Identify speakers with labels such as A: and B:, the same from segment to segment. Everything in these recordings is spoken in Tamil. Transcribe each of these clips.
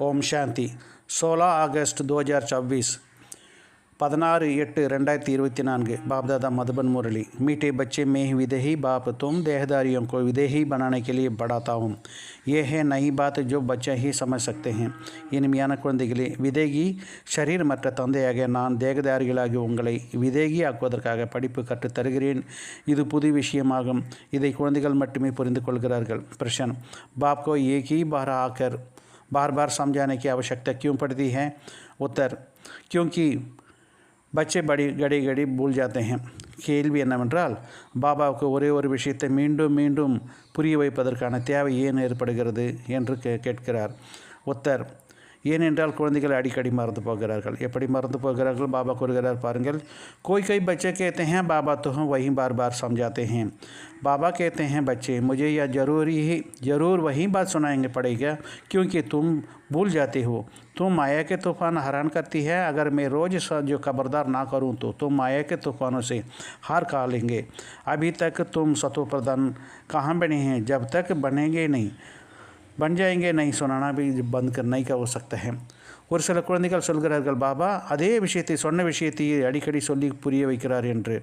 A: ओम शांति 16 अगस्त 2024 16/8/2024 बाप दादा मधुबन मुरली। मीठे बच्चे मैं ही विदेही बाप तुम देहदारियों को विदेही बनाने के लिए बढ़ाता हूँ। यह है नई बात जो बच्चे ही समझ सकते हैं। இனிமையான குழந்தைகளே, விதேகி ஷரீரமற்ற தந்தையாக நான் தேகதாரிகளாகி உங்களை விதேகி ஆக்குவதற்காக படிப்பு கற்றுத் தருகிறேன். இது புது விஷயமாகும். இதை குழந்தைகள் மட்டுமே புரிந்து கொள்கிறார்கள். प्रश्न, बाप को एक ही बार आकर बार बार समझाने की आवश्यकता क्यों पड़ती है? उत्तर, क्योंकि बच्चे बड़ी घड़ी भूल जाते हैं. கேள்வி என்னவென்றால், பாபாவுக்கு ஒரே ஒரு விஷயத்தை மீண்டும் மீண்டும் புரிய வைப்பதற்கான தேவை ஏன் ஏற்படுகிறது என்று கேட்கிறார். உத்தர், ஏனென்றால் குழந்தைகள் அடிக்கடி மறந்து போகிறார்கள். எப்படி மறந்து போகிறார்கள்? பாபா கூறுகிறார் பாருங்கள். कोई बच्चे कहते हैं बाबा तो हम वही बार बार समझाते हैं. बाबा कहते हैं बच्चे मुझे यह ज़रूर वही बात सुनाएंगे पड़ेगा क्योंकि तुम भूल जाते हो. तुम माया के तूफ़ान हैरान करती है. अगर मैं रोज़ जो खबरदार ना करूं तो तुम माया के तूफ़ानों से हार खा लेंगे. अभी तक तुम सतो प्रधान कहाँ बने हैं? जब तक बनेंगे नहीं बन जाएंगे नहीं सुनाना भी बंद करना ही का हो सकता है. ஒரு சில குழந்தைகள் சொல்கிறார்கள், பாபா அதே விஷயத்தை சொன்ன விஷயத்தை அடிக்கடி சொல்லி புரிய வைக்கிறார் என்று.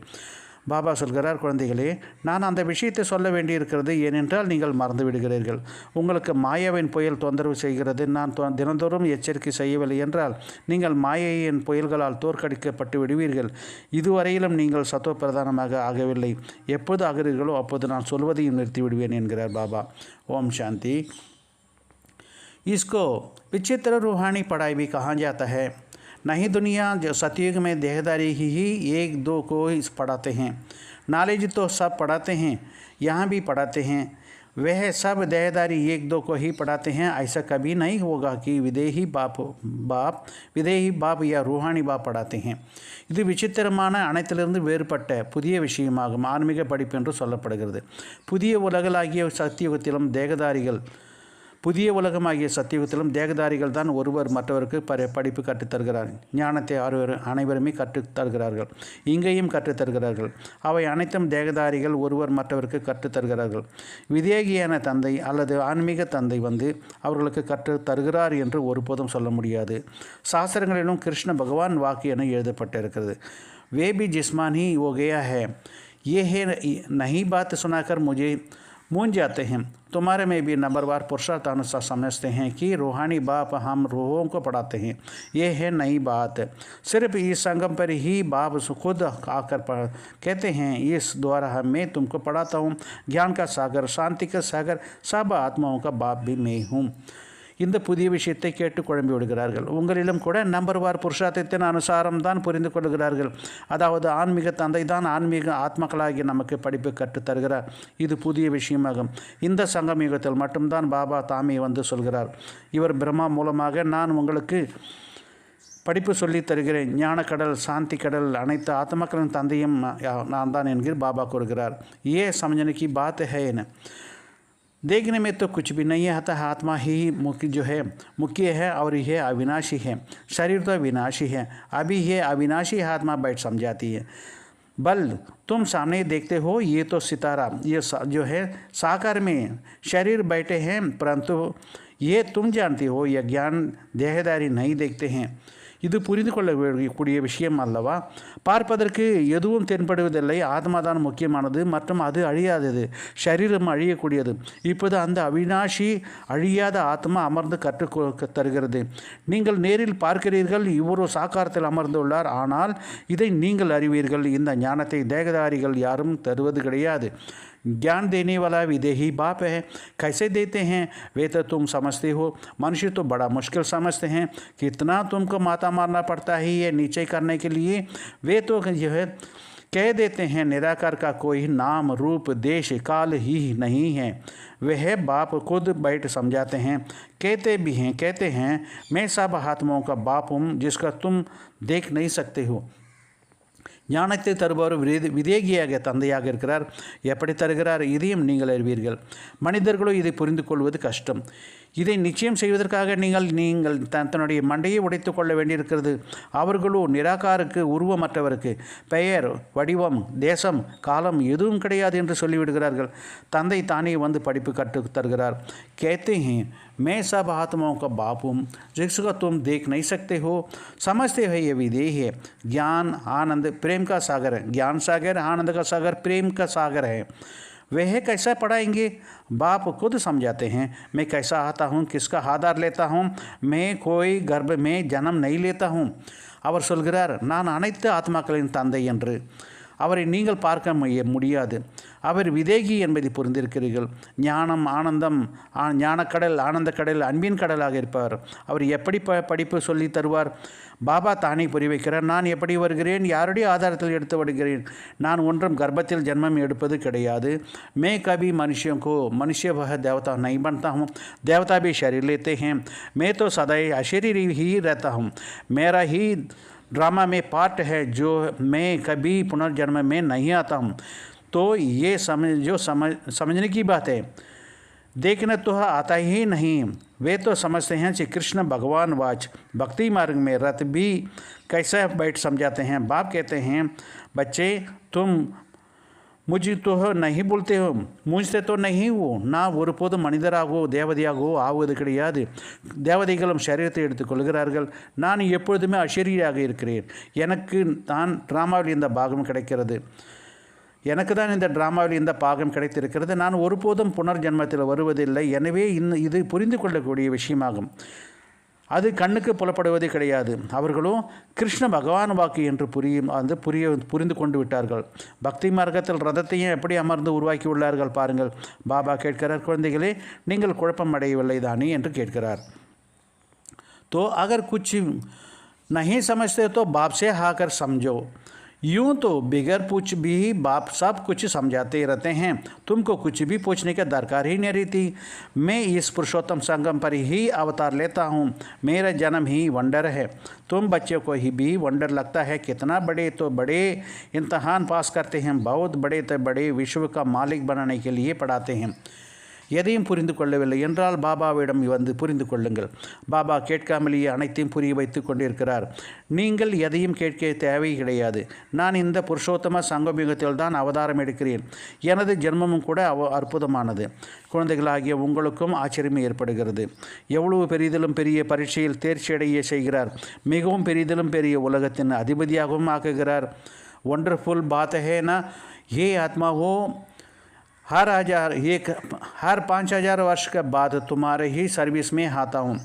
A: பாபா சொல்கிறார், குழந்தைகளே, நான் அந்த விஷயத்தை சொல்ல வேண்டியிருக்கிறது. ஏனென்றால் நீங்கள் மறந்து விடுகிறீர்கள். உங்களுக்கு மாயாவின் புயல் தொந்தரவு செய்கிறது. நான் தினந்தோறும் எச்சரிக்கை செய்யவில்லை என்றால் நீங்கள் மாயையின் புயல்களால் தோற்கடிக்கப்பட்டு விடுவீர்கள். இதுவரையிலும் நீங்கள் சத்தோ பிரதானமாக ஆகவில்லை. எப்போது ஆகிறீர்களோ அப்போது நான் சொல்வதையும் நிறுத்தி விடுவேன் என்கிறார் பாபா. ஓம் சாந்தி. इसको विचित्र रूहानी पढ़ाई भी कहा जाता है. नहीं दुनिया जो सतयुग में देहदारी ही एक दो को पढ़ाते हैं. नॉलेज तो सब पढ़ाते हैं, यहाँ भी पढ़ाते हैं. वह सब देहदारी एक दो को ही पढ़ाते हैं. ऐसा कभी नहीं होगा कि विदेही बाप या रूहानी बाप पढ़ाते हैं. இது விசித்திரமான அனைத்திலிருந்து வேறுபட்ட புதிய விஷயமாகும். ஆன்மீக படிப்பு என்று சொல்லப்படுகிறது. புதிய உலகமாகிய சத்தியுகத்திலும் தேகதாரிகள் தான் ஒருவர் மற்றவருக்கு படிப்பு கற்றுத்தருகிறார். ஞானத்தை அனைவருமே கற்றுத்தருகிறார்கள். இங்கேயும் கற்றுத்தருகிறார்கள். அவை அனைத்தும் தேகதாரிகள் ஒருவர் மற்றவருக்கு கற்றுத்தருகிறார்கள். விதேகியான தந்தை அல்லது ஆன்மீக தந்தை வந்து அவர்களுக்கு கற்றுத்தருகிறார் என்று ஒருபோதும் சொல்ல முடியாது. சாஸ்திரங்களிலும் கிருஷ்ண பகவான் வாக்கு என எழுதப்பட்டிருக்கிறது. वे भी जिस्मानी हो गया है. ये है नई बात सुनाकर मुझे मूंझ जाते हैं. तुम्हारे में भी नंबरवार पुरुषार्थ अनुसार समझते हैं कि रूहानी बाप हम रूहों को पढ़ाते हैं. ये है नई बात. सिर्फ इस संगम पर ही बाप खुद आकर कहते हैं, इस द्वारा मैं तुमको पढ़ाता हूँ. ज्ञान का सागर, शांति का सागर, सब आत्माओं का बाप भी मैं हूँ. இந்த புதிய விஷயத்தை கேட்டு குழம்பி விடுகிறார்கள். உங்களிலும் கூட நம்பர்வார் புருஷார்த்தத்தின் அனுசாரம்தான் புரிந்து கொள்கிறார்கள். அதாவது ஆன்மீக தந்தை தான் ஆன்மீக ஆத்மாக்களாகி நமக்கு படிப்பு கற்றுத் தருகிறார். இது புதிய விஷயமாகும். இந்த சங்கம் யுகத்தில் மட்டும்தான் பாபா தாமே வந்து சொல்கிறார். இவர் பிரம்மா மூலமாக நான் உங்களுக்கு படிப்பு சொல்லி தருகிறேன். ஞானக்கடல், சாந்தி கடல், அனைத்து ஆத்மாக்களின் தந்தையும் நான் தான் என்கிற பாபா கூறுகிறார். ये समझने की बात है ना. देखने में तो कुछ भी नहीं आता. आत्मा ही मुख्य है और यह अविनाशी है. शरीर तो विनाशी है. अभी ये अविनाशी आत्मा बैठ समझाती है. बल तुम सामने देखते हो, ये तो सितारा ये जो है साकार में शरीर बैठे हैं, परंतु ये तुम जानते हो यह ज्ञान देहदारी नहीं देखते हैं. இது புரிந்து கொள்ளக்கூடிய விஷயம் அல்லவா? பார்ப்பதற்கு எதுவும் தென்படுவதில்லை. ஆத்மா தான் முக்கியமானது மற்றும் அது அழியாதது. சரீரம் அழியக்கூடியது. இப்போது அந்த அவினாஷி அழியாத ஆத்மா அமர்ந்து கற்றுக் தருகிறது. நீங்கள் நேரில் பார்க்கிறீர்கள், இவரோ சாக்காரத்தில் அமர்ந்துள்ளார். ஆனால் இதை நீங்கள் அறிவீர்கள். இந்த ஞானத்தை தேகதாரிகள் யாரும் தருவது கிடையாது. ज्ञान देने वाला विदेही बाप है. कैसे देते हैं वे तो तुम समझते हो. मनुष्य तो बड़ा मुश्किल समझते हैं. कितना तुमको माता मारना पड़ता है ये नीचे करने के लिए. वे तो यह कह देते हैं निराकार का कोई नाम रूप देश काल ही नहीं है. वह बाप खुद बैठ समझाते हैं. कहते हैं मैं सब आत्माओं का बाप हूँ जिसका तुम देख नहीं सकते हो. ஞானத்தை தருபவர் விதேகியாக தந்தையாக இருக்கிறார். எப்படி தருகிறார்? இதையும் நீங்கள் அறிவீர்கள். மனிதர்களோ இதை புரிந்து கொள்வது கஷ்டம். இதை நிச்சயம் செய்வதற்காக நீங்கள் தன்னுடைய மண்டையை உடைத்து கொள்ள வேண்டியிருக்கிறது. அவர்களோ நிராகாருக்கு, உருவமற்றவருக்கு பெயர், வடிவம், தேசம், காலம் எதுவும் கிடையாது என்று சொல்லிவிடுகிறார்கள். தந்தை தானே வந்து படிப்பு கற்று தருகிறார். कहते हैं मैं सब आत्माओं का बाप हूँ, जिसको तुम देख नहीं सकते हो, समझते हो ये विदेह है, ज्ञान आनंद प्रेम का सागर है, ज्ञान सागर आनंद का सागर प्रेम का सागर है। वह कैसा पढ़ाएंगे? बाप खुद समझाते हैं। मैं कैसा आता हूँ, किसका आधार लेता हूँ, मैं कोई गर्भ में जन्म नहीं लेता हूँ. அவர் சொல்கிறார், நான் அனைத்து ஆத்மாக்களின் தந்தை என்று. அவரை நீங்கள் பார்க்க முடியாது. அவர் விதேகி என்பதை புரிந்திருக்கிறீர்கள். ஞானம், ஆனந்தம், ஞானக்கடல், ஆனந்தக்கடல், அன்பின் கடலாக இருப்பவர். அவர் எப்படி படிப்பு சொல்லி தருவார்? பாபா தானே புரி வைக்கிறார். நான் எப்படி வருகிறேன், யாருடைய ஆதாரத்தில் எடுத்து வருகிறேன்? நான் ஒன்றும் கர்ப்பத்தில் ஜென்மம் எடுப்பது கிடையாது. मैं कभी मनुष्यों को मनुष्य वह देवता नहीं बनता हूँ, देवता भी शरीर लेते हैं, मैं तो सदैव अशरीरी ही रहता हूँ, मेरा ही ड्रामा में पार्ट है जो मैं कभी पुनर्जन्म में नहीं आता हूँ. तो ये समझने की बात है. देखना तो आता ही नहीं. वे तो समझते हैं कि कृष्ण भगवान वाच भक्ति मार्ग में रथ भी कैसे बैठ समझाते हैं. बाप कहते हैं, बच्चे तुम मुझे तो नहीं बोलते हो, मुझसे तो नहीं हो. நான் ஒருபோது மனிதராகவோ தேவதையாகவோ ஆவது கிடையாது. தேவதைகளும் சரீரத்தை எடுத்துக்கொள்கிறார்கள். நான் எப்பொழுதுமே அஷரீரியாக இருக்கிறேன். எனக்கு தான் ட்ராமாவில் இந்த பாகம் கிடைக்கிறது. எனக்கு தான் இந்த டிராமாவில் இந்த பாகம் கிடைத்திருக்கிறது. நான் ஒருபோதும் புனர்ஜன்மத்தில் வருவதில்லை. எனவே இது புரிந்து கொள்ளக்கூடிய விஷயமாகும். அது கண்ணுக்கு புலப்படுவதே கிடையாது. அவர்களும் கிருஷ்ண பகவான் வாக்கு என்று புரிந்து கொண்டு விட்டார்கள். பக்தி மார்க்கத்தில் ரதத்தையும் எப்படி அமர்ந்து உருவாக்கி உள்ளார்கள் பாருங்கள். பாபா கேட்கிறார், குழந்தைகளே நீங்கள் குழப்பம் அடையவில்லை தானே என்று கேட்கிறார். तो अगर कुछ नहीं समझते तो बाप से आकर समझो. यूँ तो बिगर पूछ भी बाप सब कुछ समझाते रहते हैं. तुमको कुछ भी पूछने की दरकार ही नहीं रहती. मैं इस पुरुषोत्तम संगम पर ही अवतार लेता हूँ. मेरा जन्म ही वंडर है. तुम बच्चों को ही भी वंडर लगता है. कितना बड़े तो बड़े इम्तहान पास करते हैं, बहुत बड़े तो बड़े विश्व का मालिक बनाने के लिए पढ़ाते हैं. எதையும் புரிந்து கொள்ளவில்லை என்றால் பாபாவிடம் வந்து புரிந்து கொள்ளுங்கள். பாபா கேட்காமலேயே அனைத்தையும் புரிய வைத்து கொண்டிருக்கிறார். நீங்கள் எதையும் கேட்க தேவை கிடையாது. நான் இந்த புருஷோத்தம சங்கமயுகத்தில் தான் அவதாரம் எடுக்கிறேன். எனது ஜென்மமும் கூட அற்புதமானது. குழந்தைகளாகிய உங்களுக்கும் ஆச்சரியமே ஏற்படுகிறது. எவ்வளவு பெரிதிலும் பெரிய பரீட்சையில் தேர்ச்சியடைய செய்கிறார். மிகவும் பெரிதிலும் பெரிய உலகத்தின் அதிபதியாகவும் ஆக்குகிறார். ஒண்டர்ஃபுல் பாத் ஹே ना, ये आत्मा हो हर 5000 वर्ष के बाद तुम्हारे ही सर्विस में आता हूँ.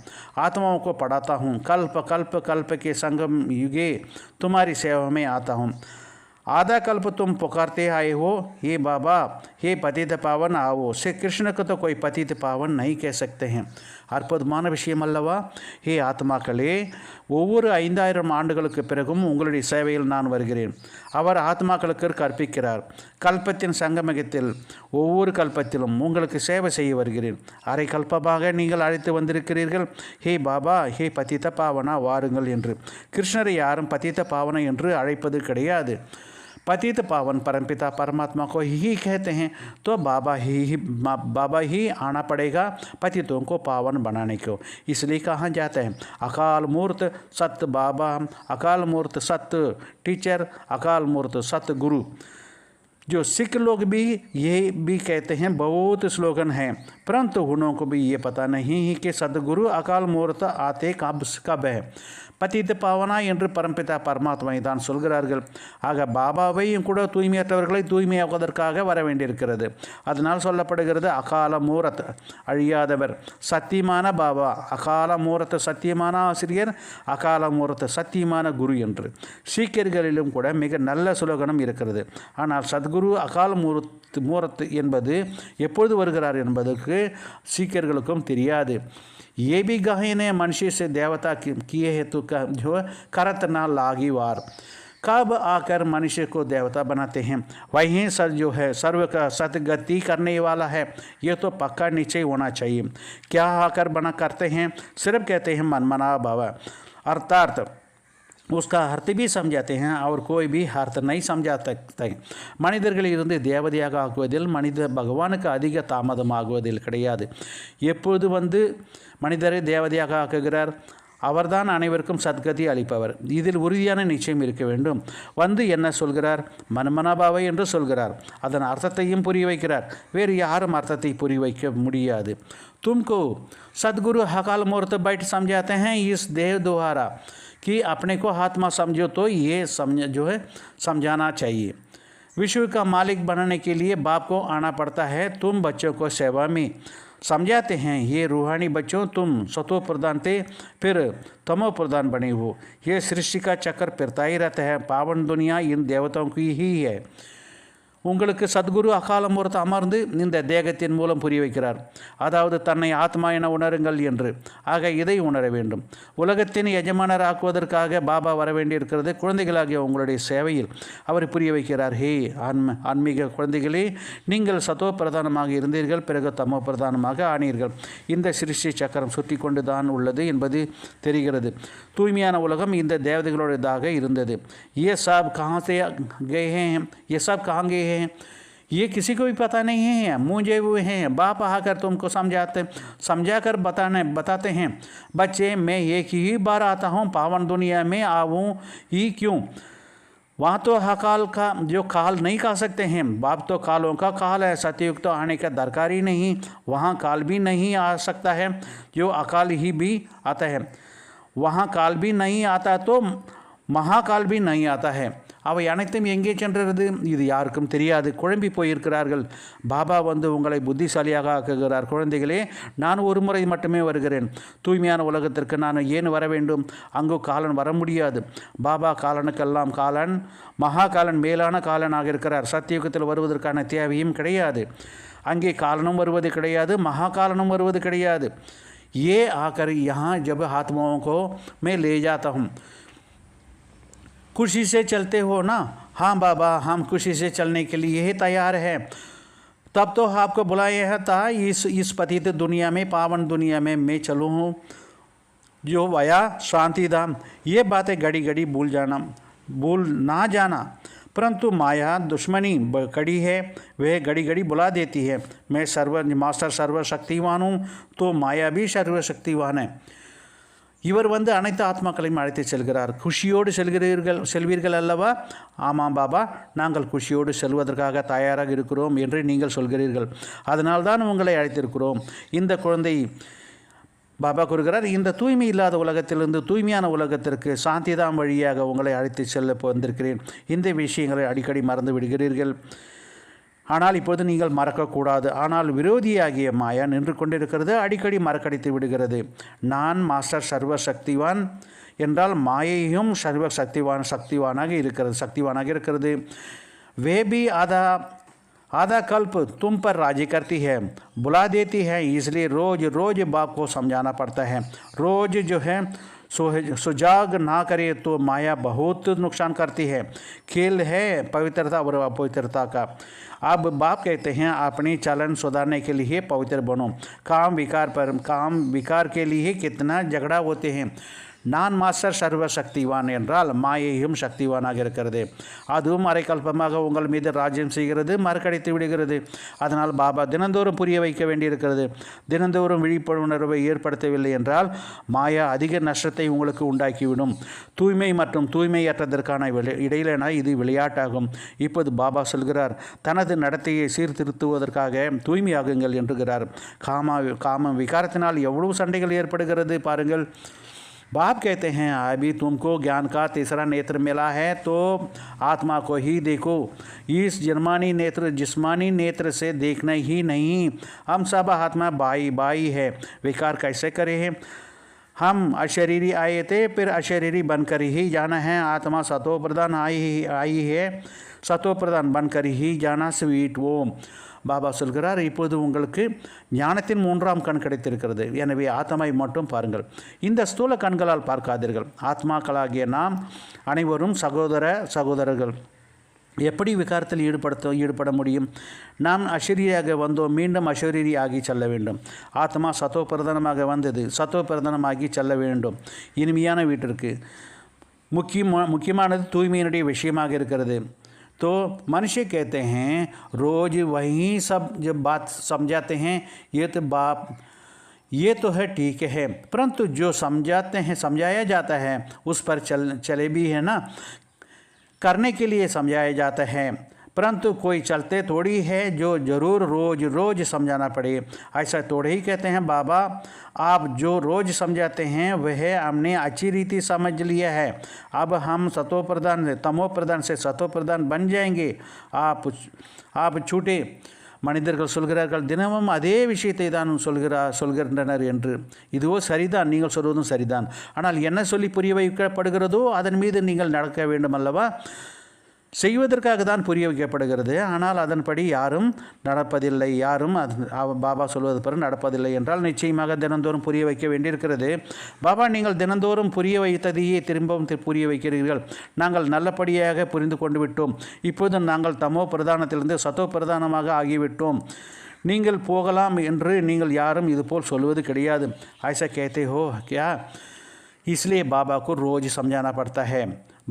A: आत्माओं को पढ़ाता हूँ. कल्प कल्प कल्प के संगम युगे तुम्हारी सेवा में आता हूँ. आधा कल्प तुम पुकारते आए हो, हे बाबा, हे पतित पावन आओ. श्री कृष्ण को तो कोई पतित पावन नहीं कह सकते हैं. அற்புதமான விஷயம் அல்லவா? ஹே ஆத்மாக்களே, ஒவ்வொரு 5000 ஆண்டுகளுக்கு பிறகும் உங்களுடைய சேவையில் நான் வருகிறேன். அவர் ஆத்மாக்களுக்கு கற்பிக்கிறார். கல்பத்தின் சங்கமகத்தில் ஒவ்வொரு கல்பத்திலும் உங்களுக்கு சேவை செய்ய வருகிறேன். அரை கல்பமாக நீங்கள் அழைத்து வந்திருக்கிறீர்கள். ஹே பாபா, ஹே பதித்த பாவனா வாருங்கள் என்று. கிருஷ்ணரை யாரும் பதித்த பாவனா என்று அழைப்பது கிடையாது. पतित पावन परमपिता परमात्मा को ही कहते हैं. तो बाबा ही आना पड़ेगा पतितों को पावन बनाने को. इसलिए कहा जाता है अकाल मूर्त सत्य बाबा, अकाल मूर्त सत्य टीचर, अकाल मूर्त सत्य गुरु. जो सिख लोग भी ये भी कहते हैं, बहुत स्लोगन हैं, परंतु उन्हों को भी ये पता नहीं है कि सदगुरु अकाल मूर्त आते कब है. பதித்த பாவனா என்று பரம்பிதா பரமாத்மா தான் சொல்கிறார்கள். ஆக பாபாவையும் கூட தூய்மையற்றவர்களை தூய்மையாக்குவதற்காக வர வேண்டியிருக்கிறது. அதனால் சொல்லப்படுகிறது அகால மூரத் அழியாதவர், சத்தியமான பாபா, அகால மூரத் சத்தியமான ஆசிரியர், அகால மூரத் சத்தியமான குரு என்று. சீக்கியர்களிலும் கூட மிக நல்ல சுலோகனம் இருக்கிறது. ஆனால் சத்குரு அகால மூரத் என்பது எப்பொழுது வருகிறார் என்பதற்கு சீக்கியர்களுக்கும் தெரியாது. ये भी गायन है मनुष्य से देवता किए हेतु का जो करत ना लागी वार. कब आकर मनुष्य को देवता बनाते हैं, वहीं सर जो है सर्व का सतगति करने वाला है. ये तो पक्का निश्चय होना चाहिए. क्या आकर बना करते हैं, सिर्फ कहते हैं मनमना भव, अर्थात उसका अर्थ भी समझाते हैं और कोई भी अर्थ नहीं समझा सकते. மனிதர்களிலிருந்து தேவதையாக ஆக்குவதில் பகவானுக்கு அதிக தாமதமாகுவதில் கிடையாது. எப்பொழுது மனிதரை தேவதையாக ஆக்குகிறார்? அவர்தான் அனைவருக்கும் சத்கதி அளிப்பவர். இதில் உறுதியான நிச்சயம் இருக்க வேண்டும். என்ன சொல்கிறார்? மன்மனாபாவை என்று சொல்கிறார். அதன் அர்த்தத்தையும் புரிய வைக்கிறார். வேறு யாரும் அர்த்தத்தை புரிய வைக்க முடியாது. तुमको सदगुरु हकाल मूर्त बैठ समझाते हैं इस देह द्वारा कि अपने को आत्मा समझो, तो ये समझाना चाहिए. विश्व का मालिक बनने के लिए बाप को आना पड़ता है. तुम बच्चों को सेवा में समझाते हैं. ये रूहानी बच्चों, तुम सतो प्रधान थे, फिर तमो प्रधान बने हो. ये सृष्टि का चक्कर फिरता ही रहता है. पावन दुनिया इन देवताओं की ही है. உங்களுக்கு சத்குரு அகாலமூர்த்த அமர்ந்து இந்த தேகத்தின் மூலம் புரிய வைக்கிறார். அதாவது தன்னை ஆத்மா என உணருங்கள் என்று. ஆக இதை உணர வேண்டும். உலகத்தின் எஜமானர் ஆக்குவதற்காக பாபா வர வேண்டியிருக்கிறது. குழந்தைகளாகிய உங்களுடைய சேவையில் அவர் புரிய வைக்கிறார். ஹே ஆன்மீக குழந்தைகளே, நீங்கள் சத்தோ பிரதானமாக இருந்தீர்கள், பிறகு தமோ பிரதானமாக ஆனீர்கள். இந்த சிருஷ்டி சக்கரம் சுற்றி கொண்டு தான் உள்ளது என்பது தெரிகிறது. தூய்மையான உலகம் இந்த தேவதைகளுடையதாக இருந்தது. ये सब कहाँ से गए हैं? ये सब कहाँ गए हैं? ये किसी को भी पता नहीं है. मूंझे हुए हैं. बाप आकर तुमको समझाकर बताते हैं. बच्चे, मैं एक ही बार आता हूँ. पावन दुनिया में आऊँ ही क्यों? वहाँ तो हकाल का जो काल नहीं कह सकते हैं. बाप तो कालों का काल है. सतयुग तो आने का दरकार ही नहीं. वहाँ काल भी नहीं आ सकता है. जो अकाल ही भी आता है. वहाँ काल भी नहीं आता तो மகாகால் भी नहीं आता है. அவை அனைத்தும் எங்கே சென்றது? இது யாருக்கும் தெரியாது. குழம்பி போயிருக்கிறார்கள். பாபா உங்களை புத்திசாலியாக ஆக்குகிறார். குழந்தைகளே, நான் ஒரு முறை மட்டுமே வருகிறேன். தூய்மையான உலகத்திற்கு நான் ஏன் வர வேண்டும்? அங்கு காலன் வர முடியாது. பாபா காலனுக்கெல்லாம் காலன், மகாகாலன் மேலான காலனாக இருக்கிறார். சத்தியுகத்தில் வருவதற்கான தேவையும் கிடையாது. அங்கே காலனும் வருவது கிடையாது, மகாகாலனும் வருவது கிடையாது. ये आकर यहाँ जब आत्माओं को मैं ले जाता हूँ, खुशी से चलते हो ना? हाँ बाबा, हम खुशी से चलने के लिए ही तैयार हैं. तब तो आपको बुलाया था इस पतित दुनिया में, पावन दुनिया में मैं चलूँ जो वया शांति धाम. ये बातें घड़ी घड़ी भूल ना जाना. परंतु माया दुश्मनी कड़ी है. वह घड़ी घड़ी बुला देती है. मैं मास्टर सर्वशक्तिवान हूँ, तो माया भी सर्वशक्तिवान है. இவர் அனைத்து ஆத்மாக்களையும் அழைத்து செல்கிறார். குஷியோடு செல்வீர்கள் அல்லவா? ஆமாம் பாபா, நாங்கள் குஷியோடு செல்வதற்காக தயாராக இருக்கிறோம் என்று நீங்கள் சொல்கிறீர்கள். அதனால்தான் உங்களை அழைத்திருக்கிறோம். இந்த குழந்தை பாபா கூறுகிறார், இந்த தூய்மை இல்லாத உலகத்திலிருந்து தூய்மையான உலகத்திற்கு சாந்திதாம் வழியாக உங்களை அழைத்து செல்ல வந்திருக்கிறேன். இந்த விஷயங்களை அடிக்கடி மறந்து விடுகிறீர்கள். ஆனால் இப்போது நீங்கள் மறக்கக்கூடாது. ஆனால் விரோதியாகிய மாயா நின்று கொண்டிருக்கிறது, அடிக்கடி மறக்கடித்து விடுகிறது. நான் மாஸ்டர் சர்வசக்திவான் என்றால் மாயையும் சக்திவானாக இருக்கிறது. वे भी आधा कल्प तुम पर राजी करती है, बुला देती है. इसलिए रोज बाप को समझाना पड़ता है. रोज सुजाग ना करे तो माया बहुत नुकसान करती है. खेल है पवित्रता और अपवित्रता का. अब बाप कहते हैं, अपनी चलन सुधारने के लिए पवित्र बनो. काम विकार के लिए कितना झगड़ा होते हैं. நான் மாஸ்டர் சர்வசக்திவான் என்றால் மாயையும் சக்திவானாக இருக்கிறது. அதுவும் அரைக்கல்பமாக உங்கள் மீது ராஜ்யம் செய்கிறது, மறக்கடித்து விடுகிறது. அதனால் பாபா தினந்தோறும் புரிய வைக்க வேண்டியிருக்கிறது. தினந்தோறும் விழிப்புணர்வை ஏற்படுத்தவில்லை என்றால் மாயா அதிக நஷ்டத்தை உங்களுக்கு உண்டாக்கிவிடும். தூய்மை மற்றும் தூய்மையற்றதற்கான இடையிலான இது விளையாட்டாகும். இப்போது பாபா சொல்கிறார், தனது நடத்தையை சீர்திருத்துவதற்காக தூய்மையாகுங்கள் என்றுகிறார். காம விகாரத்தினால் எவ்வளவு சண்டைகள் ஏற்படுகிறது பாருங்கள். बाप कहते हैं, अभी तुमको ज्ञान का तीसरा नेत्र मिला है, तो आत्मा को ही देखो. इस जिस्मानी नेत्र से देखना ही नहीं. हम सब आत्मा बाई है. विकार कैसे करे हैं? हम अशरीरी आए थे, फिर अशरीरी बनकर ही जाना है. आत्मा सतो प्रधान आई है, सतो प्रधान बनकर ही जाना. स्वीट वो பாபா சொல்கிறார், இப்போது உங்களுக்கு ஞானத்தின் 3ஆம் கண் கிடைத்திருக்கிறது. எனவே ஆத்மாவை மட்டும் பாருங்கள். இந்த ஸ்தூல கண்களால் பார்க்காதீர்கள். ஆத்மாக்களாகிய நாம் அனைவரும் சகோதரர்கள். எப்படி விகாரத்தில் ஈடுபட முடியும்? நாம் அஷரீரியாக வந்தோம், மீண்டும் அஷரீரி ஆகி செல்ல வேண்டும். ஆத்மா சத்தோ பிரதானமாக வந்தது, சத்தோ பிரதானமாகி செல்ல வேண்டும் இனிமையான வீட்டிற்கு. முக்கியமானது தூய்மையினுடைய விஷயமாக இருக்கிறது. तो मनुष्य कहते हैं रोज़ वही सब जब बात समझाते हैं ये तो है ठीक है, परंतु जो समझाते हैं समझाया जाता है उस पर चले भी है ना, करने के लिए समझाया जाता है, परंतु कोई चलते थोड़ी है जो ज़रूर रोज़ समझाना पड़े। ऐसा थोड़े ही कहते हैं बाबा आप जो रोज़ समझाते हैं वह हमने अच्छी रीति समझ लिया है, अब हम सतो प्रधान तमो प्रधान से सतो प्रधान बन जाएंगे। आप छूटे மனிதர்கள் சொல்கிறார்கள் தினமும் அதே விஷயத்தை தான் சொல்கின்றனர் என்று. இதுவோ சரிதான், நீங்கள் சொல்வதும் சரிதான். ஆனால் என்ன சொல்லி புரிய வைக்கப்படுகிறதோ அதன் மீது நீங்கள் நடக்க வேண்டும் அல்லவா? செய்வதற்காக தான் புரிய வைக்கப்படுகிறது, ஆனால் அதன்படி யாரும் நடப்பதில்லை. யாரும் பாபா சொல்வது பிறகு நடப்பதில்லை என்றால் நிச்சயமாக தினந்தோறும் புரிய வைக்க வேண்டியிருக்கிறது. பாபா நீங்கள் தினந்தோறும் புரிய வைத்ததையே திரும்பவும் புரிய வைக்கிறீர்கள். நாங்கள் நல்லபடியாக புரிந்து கொண்டு விட்டோம். இப்போது நாங்கள் தமோ பிரதானத்திலிருந்து சத்தோ பிரதானமாக ஆகிவிட்டோம். நீங்கள் போகலாம் என்று நீங்கள் யாரும் இதுபோல் சொல்வது கிடையாது. ऐसा कहते हो क्या? इसलिए बाबा को रोज़ समझाना पड़ता है।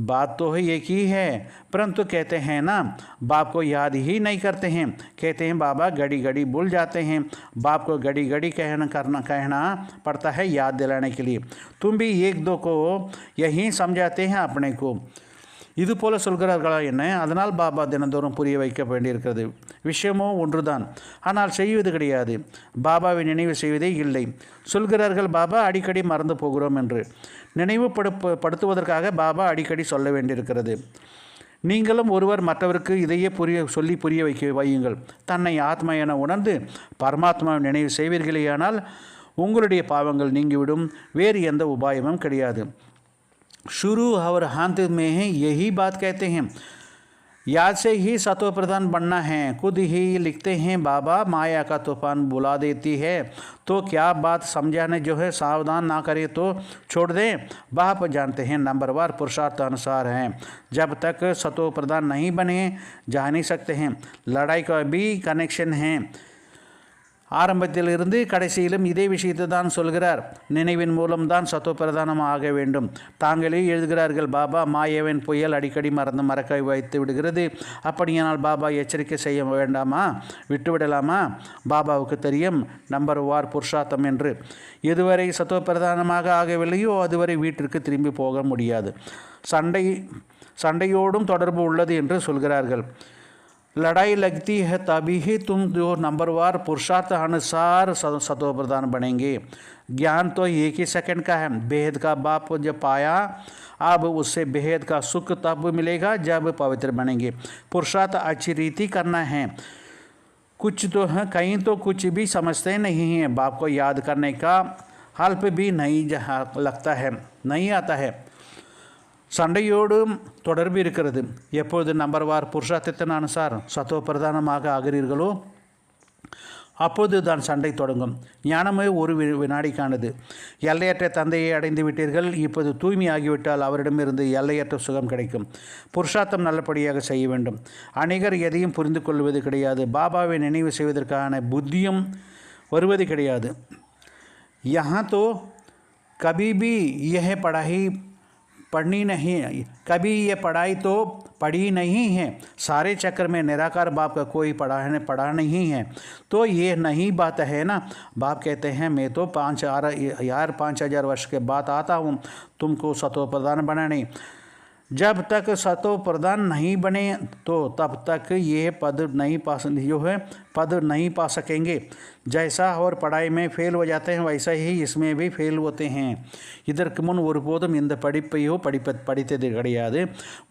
A: बात तो एक ही है, परंतु कहते हैं ना बाप को याद ही नहीं करते हैं। कहते हैं बाबा घड़ी घड़ी भूल जाते हैं। बाप को घड़ी घड़ी कहना पड़ता है याद दिलाने के लिए। तुम भी एक दो को यही समझाते हैं अपने को। இது போல சொல்கிறார்களா என்ன? அதனால் பாபா தினந்தோறும் புரிய வைக்க வேண்டியிருக்கிறது. விஷயமோ ஒன்றுதான், ஆனால் செய்வது கிடையாது. பாபாவை நினைவு செய்வதே இல்லை. சொல்கிறார்கள் பாபா அடிக்கடி மறந்து போகிறோம் என்று. நினைவுபடுத்துவதற்காக பாபா அடிக்கடி சொல்ல வேண்டியிருக்கிறது. நீங்களும் ஒருவர் மற்றவருக்கு இதையே புரிய வையுங்கள். தன்னை ஆத்மா என உணர்ந்து பரமாத்மாவை நினைவு செய்வீர்களேயானால் உங்களுடைய பாவங்கள் நீங்கிவிடும். வேறு எந்த உபாயமும் கிடையாது. शुरू और अंत में यही बात कहते हैं, याद से ही सतो प्रधान बनना है। खुद ही लिखते हैं बाबा माया का तूफान बुला देती है, तो क्या बात समझाने जो है सावधान ना करे तो छोड़ दें। बाप जानते हैं नंबरवार पुरुषार्थ अनुसार हैं। जब तक सतो प्रधान नहीं बने जा नहीं सकते हैं। लड़ाई का भी कनेक्शन है। ஆரம்பத்திலிருந்து கடைசியிலும் இதே விஷயத்தை தான் சொல்கிறார். நினைவின் மூலம்தான் சத்தோ பிரதானம் ஆக வேண்டும். தாங்களே எழுதுகிறார்கள் பாபா மாயவன் புயல் அடிக்கடி மறக்க வைத்து விடுகிறது. அப்படியானால் பாபா எச்சரிக்கை செய்ய வேண்டாமா, விட்டுவிடலாமா? பாபாவுக்கு தெரியும் நம்பர் வார் புருஷார்த்தம் என்று. எதுவரை சத்தோ பிரதானமாக ஆகவில்லையோ அதுவரை வீட்டிற்கு திரும்பி போக முடியாது. சண்டையோடும் தொடர்பு உள்ளது என்று சொல்கிறார்கள். लड़ाई लगती है तभी ही तुम जो नंबरवार पुरुषार्थ अनुसार सतो प्रधान बनेंगे। ज्ञान तो एक ही सेकंड का है। बेहद का बाप जब पाया अब उससे बेहद का सुख तब मिलेगा जब पवित्र बनेंगे। पुरुषार्थ अच्छी रीति करना है। कुछ तो है, कहीं तो कुछ भी समझते नहीं हैं। बाप को याद करने का हल्प भी नहीं आता है। சண்டையோடு தொடர்பு இருக்கிறது. எப்பொழுது நம்பர்வார் புருஷார்த்தத்தின் அனுசார் சத்தோ பிரதானமாக ஆகிறீர்களோ அப்போது தான் சண்டை தொடங்கும். ஞானமே ஒரு வினாடிக்கானது. எல்லையற்ற தந்தையை அடைந்து விட்டீர்கள். இப்போது தூய்மை ஆகிவிட்டால் அவரிடமிருந்து எல்லையற்ற சுகம் கிடைக்கும். புருஷார்த்தம் நல்லபடியாக செய்ய வேண்டும். அநேகர் எதையும் புரிந்து கொள்வது கிடையாது. பாபாவை நினைவு செய்வதற்கான புத்தியும் வருவது கிடையாது. யஹாं तो कभी भी यह पढ़नी नहीं, कभी ये पढ़ाई तो पढ़ी नहीं है। सारे चक्र में निराकार बाप का कोई पढ़ा नहीं है, तो ये नहीं बात है ना। बाप कहते हैं मैं तो 5,000 वर्ष के बाद आता हूँ तुमको सतो प्रधान बनाने। जब तक सतो प्रधान नहीं बने तो तब तक ये पद नहीं पा सकेंगे। जैसा और पढ़ाई में फेल हो जाते हैं वैसा ही इसमें भी फेल होते हैं. இதற்கு முன் ஒருபோதும் இந்த படிப்பையோ படித்தது கிடையாது.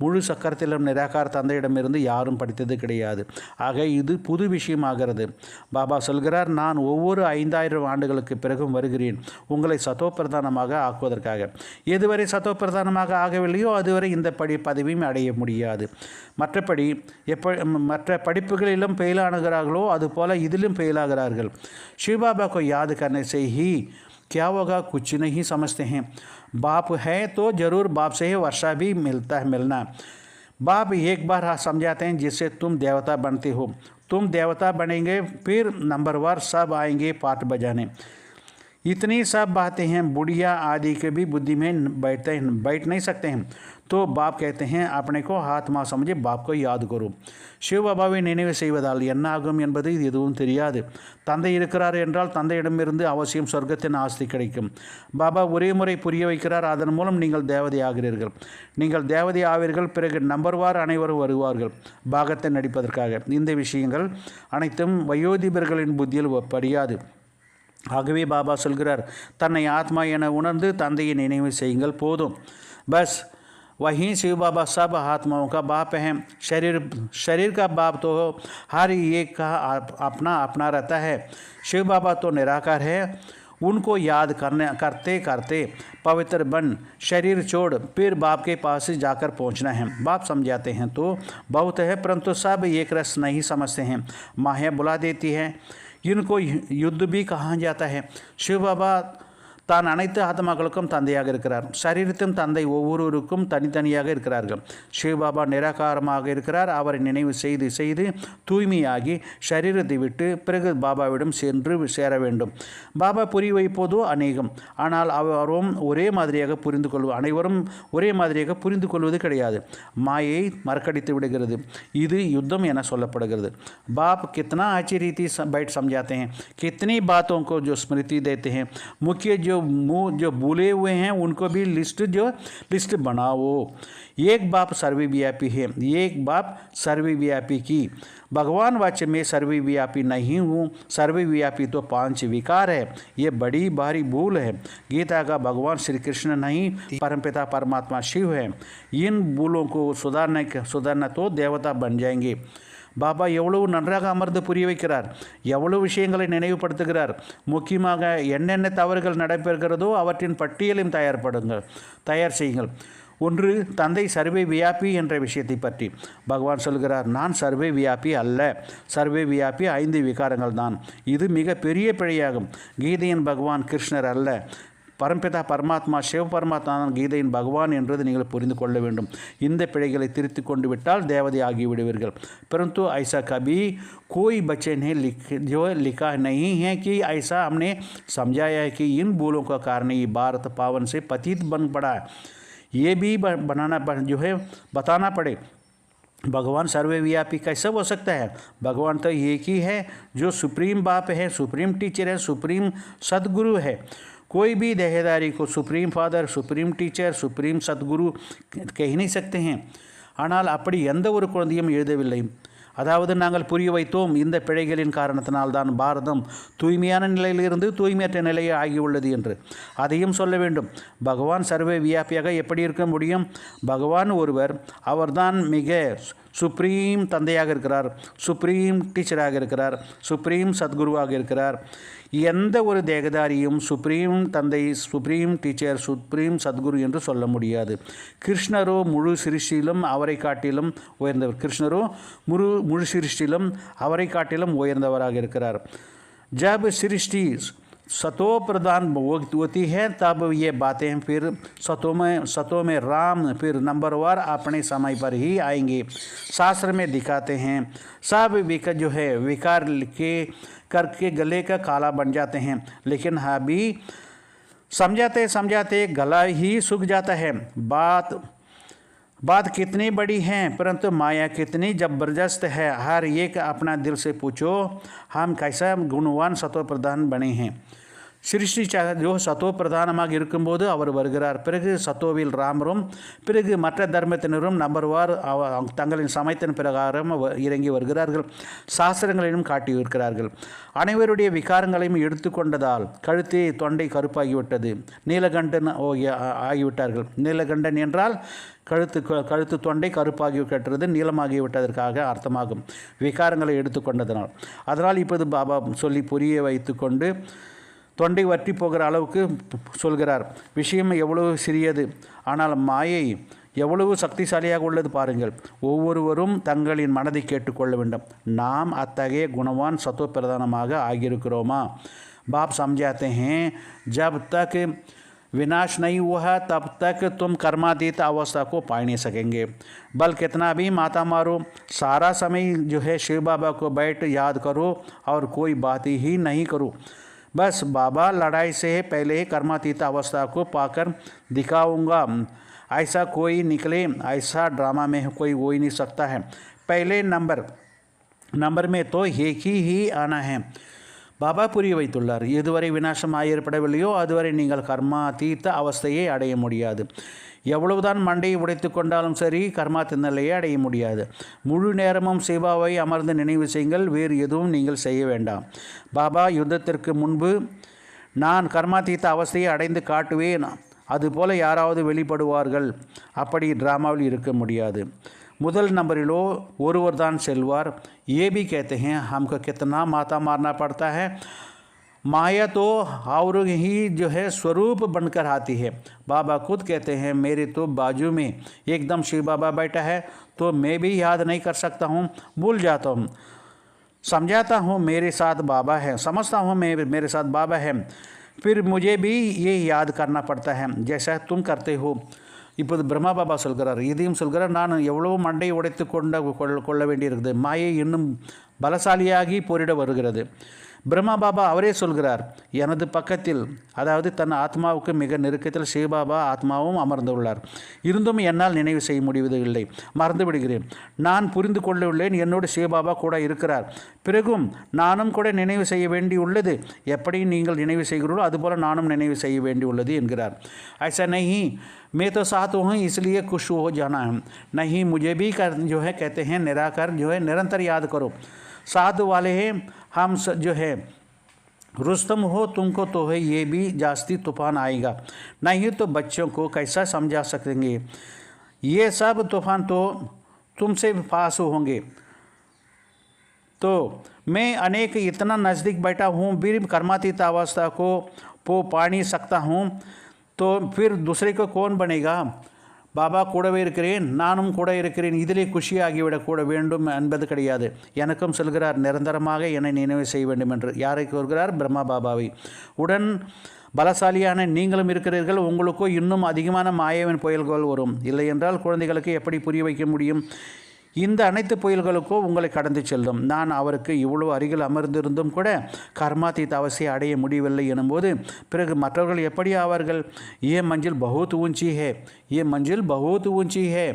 A: முழு சக்கரத்திலும் நிராகார தந்தையிடமிருந்து யாரும் படித்தது கிடையாது. ஆக இது புது விஷயமாகிறது. பாபா சொல்கிறார், நான் ஒவ்வொரு 5,000 ஆண்டுகளுக்கு பிறகும் வருகிறேன் உங்களை சத்தோ பிரதானமாக ஆக்குவதற்காக. எதுவரை சத்தோ பிரதானமாக ஆகவில்லையோ அதுவரை இந்த பதவியும் அடைய முடியாது. மற்ற படிப்புகளிலும் ஃபெயிலாகிறார்களோ அதுபோல இதிலும் ஃபெயிலாகிறார்கள். शिव बाबा को याद करने से ही क्या होगा, कुछ नहीं समझते हैं. बाप है तो ज़रूर बाप से ही वर्षा भी मिलना. बाप एक बार समझाते हैं जिससे तुम देवता बनते हो. तुम देवता बनेंगे फिर नंबरवार सब आएंगे पाठ बजाने. इतनी सब बातें हैं, बुढ़िया आदि के भी बुद्धि में बैठ नहीं सकते हैं। तो बाप कहते हैं, अपने को ஆத்மா समझे बाप को याद करो. சிவபாபாவை நினைவு செய்வதால் என்ன ஆகும் என்பது எதுவும் தெரியாது. தந்தை இருக்கிறார் என்றால் தந்தையிடமிருந்து அவசியம் சொர்க்கத்தின் ஆஸ்தி கிடைக்கும். பாபா ஒரே முறை புரிய வைக்கிறார், அதன் மூலம் நீங்கள் தேவதை ஆகிறீர்கள். நீங்கள் தேவதை ஆவீர்கள், பிறகு நம்பர்வார் அனைவரும் வருவார்கள் பாகத்தை நடிப்பதற்காக. இந்த விஷயங்கள் அனைத்தும் வயோதிபர்களின் புத்தியில் படியாது. ஆகவே பாபா சொல்கிறார், தன்னை ஆத்மா என உணர்ந்து தந்தையை நினைவு செய்யுங்கள் போதும். பஸ் वहीं शिव बाबा सब आत्माओं का बाप हैं. शरीर का बाप तो हर एक का अपना अपना रहता है. शिव बाबा तो निराकार है. उनको याद करते करते पवित्र बन शरीर छोड़ फिर बाप के पास जाकर पहुंचना है. बाप समझाते हैं तो बहुत है, परंतु सब एक रस नहीं समझते हैं. माया बुला देती है. इनको युद्ध भी कहा जाता है. शिव बाबा தான் அனைத்து ஆத்மாக்களுக்கும் தந்தையாக இருக்கிறார். சரீரத்தின் தந்தை ஒவ்வொருவருக்கும் தனித்தனியாக இருக்கிறார்கள். சிவபாபா நிராகாரமாக இருக்கிறார். அவரை நினைவு செய்து செய்து தூய்மையாகி சரீரத்தை விட்டு பிறகு பாபாவிடம் சென்று சேர வேண்டும். பாபா புரிய வைப்பதோ அநேகம். ஆனால் அவரும் ஒரே மாதிரியாக அனைவரும் ஒரே மாதிரியாக புரிந்து கொள்வது கிடையாது. மாயை மறக்கடித்து விடுகிறது. இது யுத்தம் என சொல்லப்படுகிறது. बाप कितना अच्छी रीति बैठ समझाते हैं, कितनी बातों को जो स्मृति देते हैं. मुख्य जो भूले हुए हैं उनको भी लिस्ट बनाओ. एक बाप सर्वव्यापी है. एक बाप सर्वव्यापी की. भगवान वाच्य में सर्वव्यापी नहीं हूँ. सर्वव्यापी तो 5 विकार है. ये बड़ी भारी भूल है. गीता का भगवान श्री कृष्ण नहीं, परमपिता परमात्मा शिव है. इन भूलों को सुधारना तो देवता बन जाएंगे. பாபா எவ்வளவு நன்றாக அமர்ந்து புரிய வைக்கிறார், எவ்வளவு விஷயங்களை நினைவுபடுத்துகிறார். முக்கியமாக என்னென்ன தவறுகள் நடைபெறுகிறதோ அவற்றின் பட்டியலையும் தயார் செய்யுங்கள். ஒன்று, தந்தை சர்வே வியாபி என்ற விஷயத்தை பற்றி பகவான் சொல்கிறார், நான் சர்வே வியாபி அல்ல. சர்வே வியாபி 5 விகாரங்கள் தான். இது மிக பெரிய பிழையாகும். கீதையின் பகவான் கிருஷ்ணர் அல்ல, பரம்பிதா பரமாத்மா சிவ பரமாத்மா கீதையின் பகவான் என்றது நீங்கள் புரிந்து கொள்ள வேண்டும். இந்த பிழைகளை திருத்தி கொண்டு விட்டால் தேவதை ஆகிவிடுவீர்கள். परंतु ऐसा कभी कोई बच्चे ने लिखा नहीं है कि ऐसा हमने समझाया है कि इन भूलों का कारण ये भारत पावन से पतित बन पड़ा है. ये भी बताना पड़े. भगवान सर्वव्यापी कैसे हो सकता है? भगवान तो एक ही है जो सुप्रीम बाप है, सुप्रीम टीचर है, सुप्रीम सदगुरु है. कोई भी देहदारी को supreme father, supreme teacher, supreme Sadguru कह नहीं सकते हैं. ஆனால் அப்படி எந்த ஒரு குழந்தையும் எழுதவில்லை. அதாவது நாங்கள் புரிய வைத்தோம், இந்த பிழைகளின் காரணத்தினால்தான் பாரதம் தூய்மையான நிலையிலிருந்து தூய்மையற்ற நிலையை ஆகியுள்ளது என்று. அதையும் சொல்ல வேண்டும். பகவான் சர்வ வியாபியாக எப்படி இருக்க முடியும்? பகவான் ஒருவர், அவர்தான் மிக சுப்ரீம் தந்தையாக இருக்கிறார், சுப்ரீம் டீச்சராக இருக்கிறார், சுப்ரீம் சத்குருவாக இருக்கிறார். எந்த ஒரு தேகதாரியும் சுப்ரீம் தந்தை, சுப்ரீம் டீச்சர், சுப்ரீம் சத்குரு என்று சொல்ல முடியாது. கிருஷ்ணரோ முழு சிருஷ்டியிலும் அவரை காட்டிலும் உயர்ந்தவர். கிருஷ்ணரோ முழு சிருஷ்டியிலும் அவரை காட்டிலும் உயர்ந்தவராக இருக்கிறார். जब सृष्टि सतो प्रधान होती है तब ये बातें फिर सतों में राम फिर नंबरवार अपने समय पर ही आएंगे. शास्त्र में दिखाते हैं सब विकार के करके गले का काला बन जाते हैं, लेकिन अभी समझाते गला ही सूख जाता है. बात कितनी बड़ी है, परंतु माया कितनी जबरदस्त है. हर एक अपना दिल से पूछो, हम कैसा गुणवान सतो प्रधान बने हैं. சிருஷ்டி சத்தோ பிரதானமாக இருக்கும்போது அவர் வருகிறார். பிறகு சத்தோவில் ராமரும் பிறகு மற்ற தர்மத்தினரும் நம்பர்வார் தங்களின் சமயத்தின் பிரகாரம் இறங்கி வருகிறார்கள். சாஸ்திரங்களையும் காட்டியிருக்கிறார்கள். அனைவருடைய விகாரங்களையும் எடுத்துக்கொண்டதால் கழுத்து தொண்டை கருப்பாகிவிட்டது. நீலகண்டன் ஆகிவிட்டார்கள். நீலகண்டன் என்றால் கழுத்து தொண்டை கருப்பாகிவிட்டது, நீளமாகிவிட்டதற்காக அர்த்தமாகும். விகாரங்களை எடுத்துக்கொண்டதனால். அதனால் இப்போது பாபா சொல்லி புரிய வைத்து கொண்டு தொண்டை வற்றி போகிற அளவுக்கு சொல்கிறார். விஷயம் எவ்வளவு சிறியது, ஆனால் மாயை எவ்வளவு சக்திசாலியாக உள்ளது பாருங்கள். ஒவ்வொருவரும் தங்களின் மனதை கேட்டுக்கொள்ள வேண்டும். நாம் அத்தகைய குணவான் சத்தோ பிரதானமாக ஆகியிருக்கிறோமா? பாப் समझाते हैं, जब तक विनाश नहीं हुआ तब तक तुम कर्मातीत अवस्था को पा नहीं सकेंगे. बल कितना भी माता मारो, सारा समय शिव बाबा को बैठ याद करो और कोई बात ही नहीं करो. बस बाबा लड़ाई से पहले ही कर्मातीत अवस्था को पाकर दिखाऊंगा। ऐसा कोई निकले, ऐसा ड्रामा में कोई हो ही नहीं सकता है। पहले नंबर में तो एक ही आना है. பாபா புரிய வைத்துள்ளார். எதுவரை விநாசம் ஏற்படவில்லையோ அதுவரை நீங்கள் கர்மாதீத்த அவஸ்தையை அடைய முடியாது. எவ்வளவுதான் மண்டையை உடைத்து கொண்டாலும் சரி கர்மாதீத்த நிலையை அடைய முடியாது. முழு நேரமும் சிவாவை அமர்ந்து நினைவு செய்யுங்கள், வேறு எதுவும் நீங்கள் செய்ய வேண்டாம். பாபா யுத்தத்திற்கு முன்பு நான் கர்மாதீத்த அவஸ்தையை அடைந்து காட்டுவேன், அதுபோல யாராவது வெளிப்படுவார்கள், அப்படி ட்ராமாவில் இருக்க முடியாது. முதல் नंबरिलो ஒருவர் தான் செல்வார். ये भी कहते हैं हमको कितना माता मारना पड़ता है, माया तो और ही जो है स्वरूप बनकर आती है. बाबा खुद कहते हैं मेरे तो बाजू में एकदम शिव बाबा बैठा है तो मैं भी याद नहीं कर सकता हूँ, भूल जाता हूँ. समझाता हूँ मेरे साथ बाबा है, समझता हूँ मेरे साथ बाबा है, फिर मुझे भी ये याद करना पड़ता है जैसा तुम करते हो. இப்போது பிரம்மா பாபா சொல்கிறார், இதையும் சொல்கிறார், நான் எவ்வளோ மண்டையை உடைத்து கொள்ள வேண்டியிருக்குது, மாயை இன்னும் பலசாலியாகி போரிட வருகிறது. பிரம்மா பாபா அவரே சொல்கிறார், எனது பக்கத்தில், அதாவது தன் ஆத்மாவுக்கு மிக நெருக்கத்தில் சிவபாபா ஆத்மாவும் அமர்ந்துள்ளார். இருந்தும் என்னால் நினைவு செய்ய முடிவதில்லை, மறந்து விடுகிறேன். நான் புரிந்து கொள்ளவில்லை, என்னோடு சிவபாபா கூட இருக்கிறார், பிறகும் நானும் கூட நினைவு செய்ய வேண்டியுள்ளது. எப்படி நீங்கள் நினைவு செய்கிறீர்களோ அதுபோல் நானும் நினைவு செய்ய வேண்டியுள்ளது என்கிறார். ऐसा नहीं मैं तो साथ हूँ इसलिए खुश हो जाना है, नहीं मुझे भी जो है कहते हैं निराकर जो है निरंतर याद करो, साथ वाले हैं हम जो है रुस्तम हो, तुमको तो है ये भी जास्ती तूफान आएगा, नहीं तो बच्चों को कैसा समझा सकेंगे, ये सब तूफान तो तुमसे पास होंगे. तो मैं अनेक इतना नज़दीक बैठा हूँ, फिर कर्मातीत अवस्था को पा नहीं सकता हूँ, तो फिर दूसरे को कौन बनेगा. பாபா கூடவே இருக்கிறேன், நானும் கூட இருக்கிறேன், இதிலே குஷியாகிவிடக் கூட வேண்டும் என்பது கிடையாது. எனக்கும் சொல்கிறார் நிரந்தரமாக என்னை நினைவு செய்ய வேண்டும் என்று. யாரை கூறுகிறார்? பிரம்மா பாபாவை. உடன் பலசாலியான நீங்களும் இருக்கிறீர்கள், உங்களுக்கோ இன்னும் அதிகமான மாயாவின் புயல்கள் வரும். இல்லை என்றால் குழந்தைகளுக்கு எப்படி புரிய வைக்க முடியும்? இந்த அனைத்து புயல்களுக்கோ உங்களை கடந்து செல்லும். நான் அவருக்கு இவ்வளவு அருகில் அமர்ந்திருந்தும் கூட கர்மாதீத் அவசியை அடைய முடியவில்லை எனும்போது பிறகு மற்றவர்கள் எப்படி ஆவார்கள்? ये मंजिल बहुत ऊंची है, ये मंजिल बहुत ऊंची है.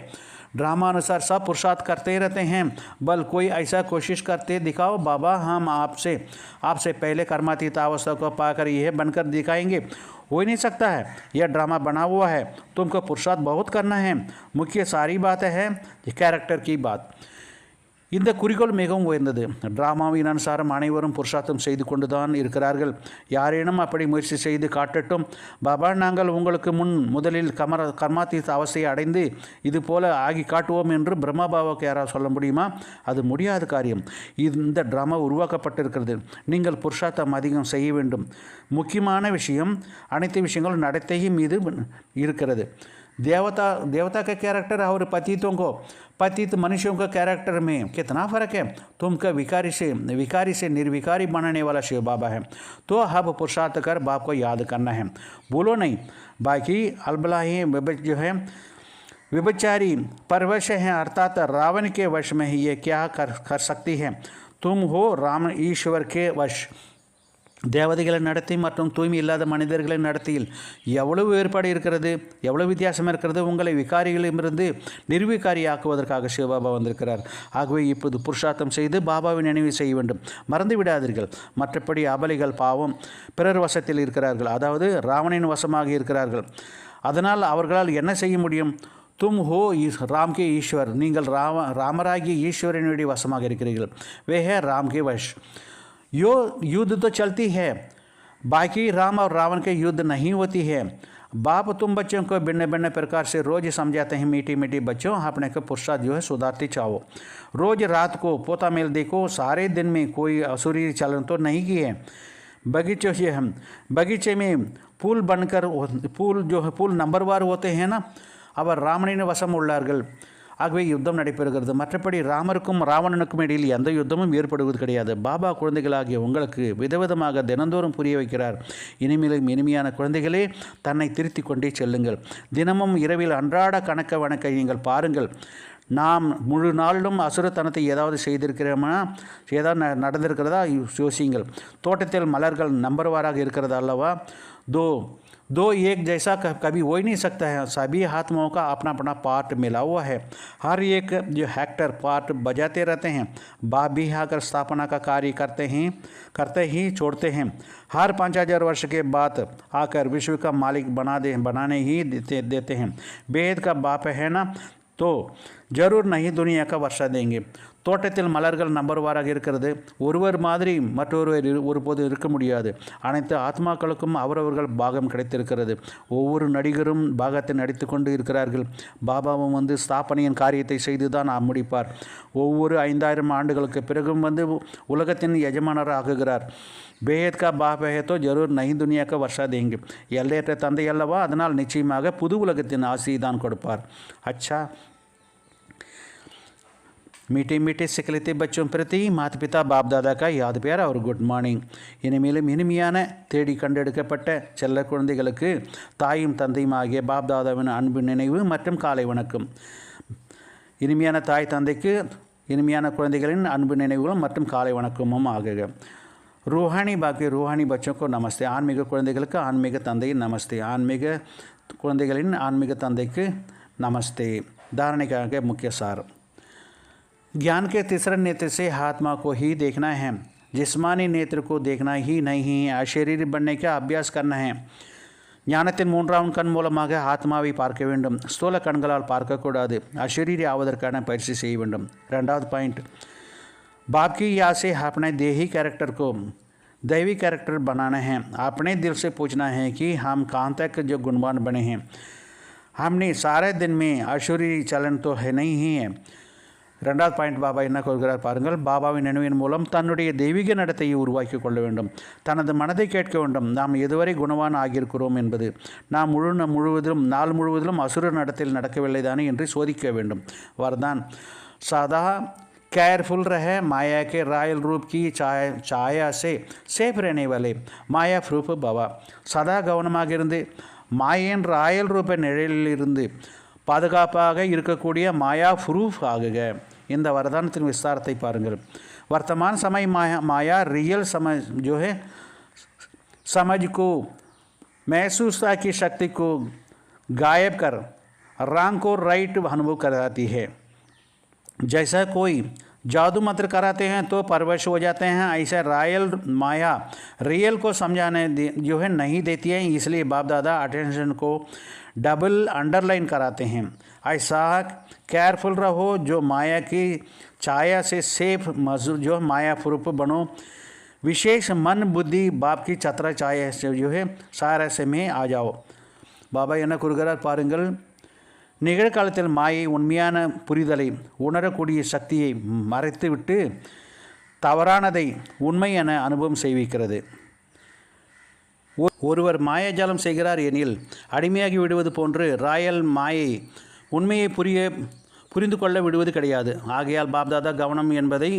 A: ड्रामानुसार सब पुरुषार्थ करते रहते हैं, बल कोई ऐसा कोशिश करते दिखाओ, बाबा हम आपसे पहले कर्मातीत अवस्था को पाकर यह बनकर दिखाएंगे. हो ही नहीं सकता है, यह ड्रामा बना हुआ है, तुमको पुरुषार्थ बहुत करना है. मुख्य सारी बात है कैरेक्टर की बात. இந்த குறிக்கோள் மிகவும் உயர்ந்தது. டிராமாவின் அனுசாரம் அனைவரும் புருஷார்த்தம் செய்து கொண்டு தான் இருக்கிறார்கள். யாரேனும் அப்படி முயற்சி செய்து காட்டட்டும். பாபா நாங்கள் உங்களுக்கு முதலில் கர்மாதீத் அவஸ்தையை அடைந்து இது போல ஆகி காட்டுவோம் என்று பிரம்மா பாபாவுக்கு யாராவது சொல்ல முடியுமா? அது முடியாத காரியம். இந்த டிராமா உருவாக்கப்பட்டிருக்கிறது. நீங்கள் புருஷார்த்தம் அதிகம் செய்ய வேண்டும். முக்கியமான விஷயம் அனைத்து விஷயங்களும் நடத்தை மீது இருக்கிறது. देवता का कैरेक्टर और पतित मनुष्यों का कैरेक्टर में कितना फ़र्क है. तुमका विकारी से निर्विकारी बनाने वाला शिव बाबा है, तो अब पुरुषार्थ कर बाप को याद करना है, बोलो नहीं. बाकी अलबलाही जो है विभचारी परवश हैं, अर्थात रावण के वश में ही ये क्या कर सकती है. तुम हो राम ईश्वर के वश. தேவதைகளை நடத்தி மற்றும் தூய்மை இல்லாத மனிதர்களை நடத்தியில் எவ்வளவு வேறுபாடு இருக்கிறது, எவ்வளவு வித்தியாசம் இருக்கிறது. உங்களை விகாரிகளிலிருந்து நிர்விகாரியாக்குவதற்காக சிவபாபா வந்திருக்கிறார். ஆகவே இப்போது புருஷார்த்தம் செய்து பாபாவை நினைவு செய்ய வேண்டும், மறந்து விடாதீர்கள். மற்றபடி அபலிகள் பாவம் பிறர் வசத்தில் இருக்கிறார்கள், அதாவது ராவணின் வசமாக இருக்கிறார்கள். அதனால் அவர்களால் என்ன செய்ய முடியும்? தும் ஹோ ராம் கே ஈஸ்வர், நீங்கள் ராமராகிய ஈஸ்வரனுடைய வசமாக இருக்கிறீர்கள். வே ஹே ராம் கே வஷ். यो युद्ध तो चलती है, बाकी राम और रावण के युद्ध नहीं होती है. बाप तुम बच्चों को भिन्न भिन्न प्रकार से रोज़ समझाते हैं, मीठी मीठी बच्चों अपने को पुरुषार्थ जो है सुधारते चाहो. रोज़ रात को पोता मेल देखो, सारे दिन में कोई असुरी चलन तो नहीं किए. बगीचे में फूल बनकर फूल नंबरवार होते हैं ना, अब रावणिन वशम உள்ளார்கள். ஆகவே யுத்தம் நடைபெறுகிறது. மற்றபடி ராமருக்கும் ராவணனுக்கும் இடையில் எந்த யுத்தமும் ஏற்படுவது கிடையாது. பாபா குழந்தைகளாகிய உங்களுக்கு விதவிதமாக தினந்தோறும் புரிய வைக்கிறார். இனிமேலும் இனிமையான குழந்தைகளே, தன்னை திருத்தி கொண்டே செல்லுங்கள். தினமும் இரவில் அன்றாட கணக்க வணக்கை நீங்கள் பாருங்கள். நாம் முழு நாளிலும் அசுரத்தனத்தை ஏதாவது செய்திருக்கிறோமா, ஏதாவது நடந்திருக்கிறதா யோசியுங்கள். தோட்டத்தில் மலர்கள் நம்பர்வாராக இருக்கிறது அல்லவா? दो दो एक जैसा कभी हो ही नहीं सकता है. सभी आत्माओं का अपना अपना पार्ट मिला हुआ है. हर एक जो एक्टर पार्ट बजाते रहते हैं. बाप भी आकर स्थापना का कार्य करते ही छोड़ते हैं. हर 5000 वर्ष के बाद आकर विश्व का मालिक बनाने ही देते हैं. बेद का बाप है ना, तो जरूर नहीं दुनिया का वर्षा देंगे. தோட்டத்தில் மலர்கள் நம்பர்வாராக இருக்கிறது. ஒருவர் மாதிரி மற்றொருவர் ஒருபோது இருக்க முடியாது. அனைத்து ஆத்மாக்களுக்கும் அவரவர்கள் பாகம் கிடைத்திருக்கிறது. ஒவ்வொரு நடிகரும் பாகத்தை நடித்து கொண்டு இருக்கிறார்கள். பாபாவும் ஸ்தாபனையின் காரியத்தை செய்து தான் முடிப்பார். ஒவ்வொரு 5000 ஆண்டுகளுக்கு பிறகும் உலகத்தின் எஜமானர் ஆகுகிறார். பேத் கா பாப் ஹே தோ ஜரூர் நஹி துனியா கா வர்ஷா தேங்கே. எல்லையற்ற தந்தை அல்லவா, அதனால் நிச்சயமாக புது உலகத்தின் ஆசியை தான் கொடுப்பார். அச்சா, मीठे मीठे सिकलते बच्चों प्रति माता पिता बाप दादा का याद प्यार और गुड மார்னிங். இனிமேலும் இனிமையான தேடி கண்டெடுக்கப்பட்ட செல்ல குழந்தைகளுக்கு தாயும் தந்தையும் ஆகிய பாப் தாதாவின் அன்பு நினைவு மற்றும் காலை வணக்கம். இனிமையான தாய் தந்தைக்கு இனிமையான குழந்தைகளின் அன்பு நினைவுகளும் மற்றும் காலை வணக்கமும் ஆகுக. रूहानी बाकी रूहानी बच्चों को नमस्ते. ஆன்மீக குழந்தைகளுக்கு ஆன்மீக தந்தையின் நமஸ்தே. ஆன்மீக குழந்தைகளின் ஆன்மீக தந்தைக்கு நமஸ்தே. धारणिका के मुख्य सार. ज्ञान के तीसरे नेत्र से आत्मा को ही देखना है. जिस्मानी नेत्र को देखना ही नहीं है. अशरीरी बनने का अभ्यास करना है. ஞானத்தின் மூன்றாம் கண் மூலமாக ஆத்மாவை பார்க்க வேண்டும். ஸ்தூல கண்களால் பார்க்கக்கூடாது. அஷரீரி ஆவதற்கான பயிற்சி செய்ய வேண்டும். ரெண்டாவது பாயிண்ட், बाप की याद से अपने देही कैरेक्टर को दैवी कैरेक्टर बनाना है. अपने दिल से पूछना है कि हम कहाँ तक जो गुणवान बने हैं. हमने सारे दिन में अशरीरी चलन तो है नहीं है. ரெண்டாவது பாயிண்ட் பாபா என்ன கூறுகிறார் பாருங்கள். பாபாவின் நினைவின் மூலம் தன்னுடைய தெய்வீக நடத்தையை உருவாக்கி கொள்ள வேண்டும். தனது மனதை கேட்க வேண்டும். நாம் எதுவரை குணவான் ஆகியிருக்கிறோம் என்பது. நாம் நாள் முழுவதிலும் அசுர நடத்தையில் நடக்கவில்லை தானே என்று சோதிக்க வேண்டும். வரதான் सदा केयरफुल रहे. माया के रायल रूप की छाया से सेफ रहने वाले माया प्रूफ भवा. सदा கவனமாக இருந்து மாயின் ராயல் ரூப நிழலிலிருந்து பாதுகாப்பாக இருக்கக்கூடிய மாயா ப்ரூஃப் ஆகுக. இந்த வரதானத்தின் விஸ்தாரத்தை பாருங்கள். वर्तमान समय माया रियल समझ को महसूसता की शक्ति को गायब कर रॉन्ग को राइट अनुभव कराती है. जैसा कोई जादू मंत्र कराते हैं तो परवश हो जाते हैं, ऐसा रायल माया रियल को समझाने नहीं देती है. इसलिए बाप दादा अटेंशन को डबल अंडरलाइन कराते हैं. ऐसा केयरफुल रहो जो माया की छाया से सेफ जो माया प्रूफ बनो. विशेष मन बुद्धि बाप की छत्र छाया से सारा से में आ जाओ. बाबा என்ன கூறுகிறார் பாருங்கள். நிகழ்காலத்தில் மாயை உண்மையான புரிதலை உணரக்கூடிய சக்தியை மறைத்துவிட்டு தவறானதை உண்மை என அனுபவம் செய்விக்கிறது. ஒருவர் மாயாஜாலம் செய்கிறார் எனில் அடிமையாகி விடுவது போன்று ராயல் மாயை உண்மையை புரிந்து கொள்ள விடுவது கிடையாது. ஆகையால் பாப்தாதா கவனம் என்பதை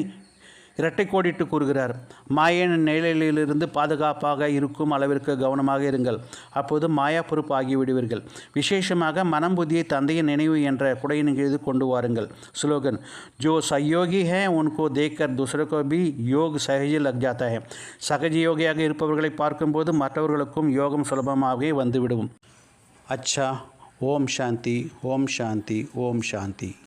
A: இரட்டை கோடிட்டு கூறுகிறார். மாயின் நிழலிலிருந்து பாதுகாப்பாக இருக்கும் அளவிற்கு கவனமாக இருங்கள். அப்போது மாயா பொறுப்பு ஆகிவிடுவீர்கள். விசேஷமாக மனம் புத்தியை தந்தையின் நினைவு என்ற குடையின் கீழ் கொண்டு வாருங்கள். ஸ்லோகன், जो सहयोगी है उनको देखकर दूसरों को भी योग सहज लग जाता है. சகஜ யோகியாக இருப்பவர்களை பார்க்கும்போது மற்றவர்களுக்கும் யோகம் சுலபமாகவே வந்துவிடும். अच्छा, ஓம் சாந்தி, ஓம் சாந்தி, ஓம் சாந்தி.